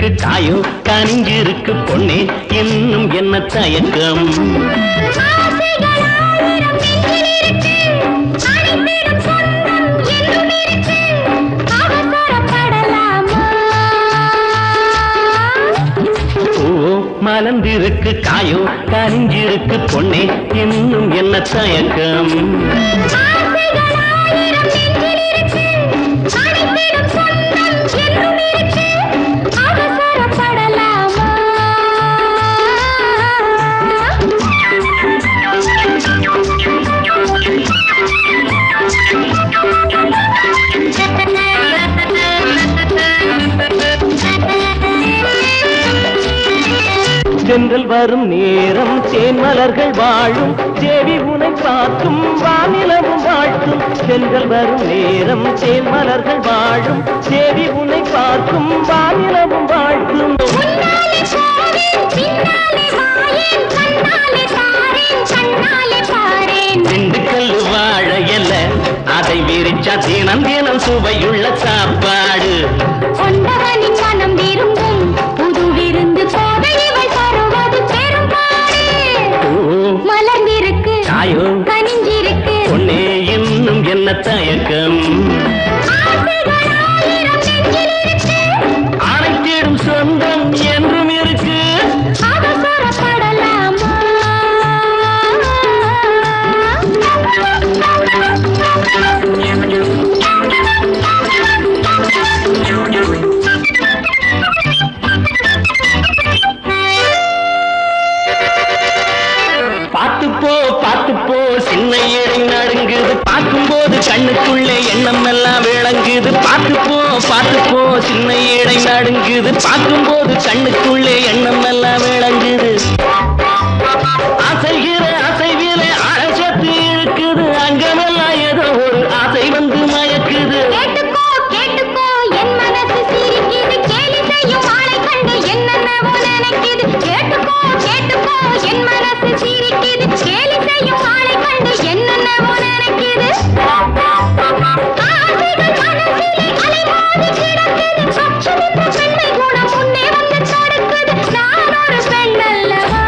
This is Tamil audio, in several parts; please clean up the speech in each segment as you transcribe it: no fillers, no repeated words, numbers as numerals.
மலர்ந்திருக்கு காயோ கனிஞ்சிருக்கு பொன்னே இன்னும் என்ன தயக்கம் மலர்ந்திருக்கு காயோ கனிஞ்சிருக்கு பொன்னே இன்னும் என்ன தயக்கம் சென்றல் வரும் நேரம் தேன் மலர்கள் வாழும் தேவி உனை பார்க்கும் வானிலவும் வாழ்த்தும் சென்றல் வரும் நேரம் தேன் மலர்கள் வாழும் தேவி உனை பார்க்கும் வானிலவும் வாழ்த்தும் திண்டுக்கல் வாழையல்ல அதை விரிச்சா தினம் தினம் சுவையுள்ள சாப்பாடு மனம் விரும்பும் புது விருந்து மலர்ந்திருக்கு காயோ கனிஞ்சிருக்கு பொன்னே இன்னும் என்ன தயக்கம் அனைத்திடும் சொந்தம் என்றும் இருக்கு அவசரப்படலாமா பார்த்துப்போ சின்ன ஏழை நடுங்குது பார்க்கும்போது கண்ணுக்குள்ளே எண்ணம் எல்லாம் விளங்குது பார்த்துப்போ சின்ன ஏழை நடுங்குது பார்க்கும்போது கண்ணுக்குள்ளே எண்ணம் எல்லாம் விளங்குது அசைகிற அசைவிலே அழைச்சத்து இருக்குது அங்கமெல்லாம் ஏதோ ஒரு ஆசை வந்து மயக்குது கேட்டுக்கோ என் மனசு சிரிக்குது கேலி செய்யும் ஆளை கண்டு என்னென்னவோ நினைக்குது கேட்டுக்கோ என் மனசு சிரிக்குது கேலி செய்யும் ஆளை கண்டு என்னென்னவோ நினைக்குது ஆசைகள் மனசிலே அலைமோதி கிடக்குது பச்சமித்த பெண்ணை கூட முன்னே வந்து தடுக்குது நான் ஒரு பெண் அல்லவா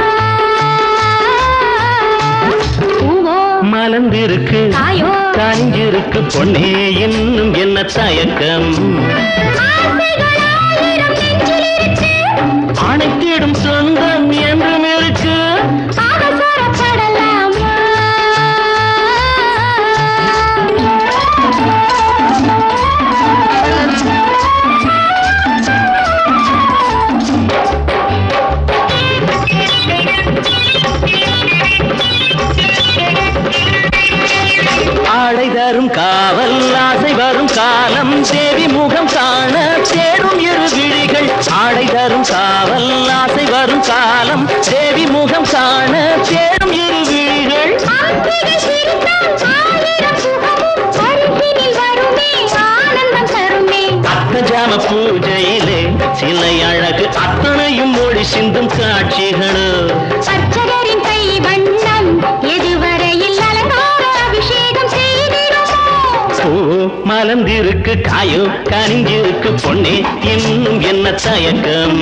மலர்ந்திருக்கு காயோ கனிஞ்சிருக்கு பொன்னே இன்னும் என்ன தயக்கம் அனைத்திடும் சொந்தம் என்றும் இருக்கு அவசரப்படலாமா ஆடை தரும் காவல் ஆசை வரும் காலம் தேவி முகம் காண தேடும் இரு விழிகள் ஆடை தரும் காவல் ஆசை வரும் காலம் தேவி முகம் காண தேடும் இரு விழிகள் அத்தஜாம பூஜையிலே சிலை அழகு அத்தனையும் மொழி சிந்தும் காட்சிகளோ அர்ச்சகரின் கை வண்ணம் எதுவரையில் அலங்கார அபிஷேகம் செய்திடுமோ மலர்ந்திருக்கு காயோ கனிஞ்சிருக்கு பொன்னே இன்னும் என்ன தயக்கம்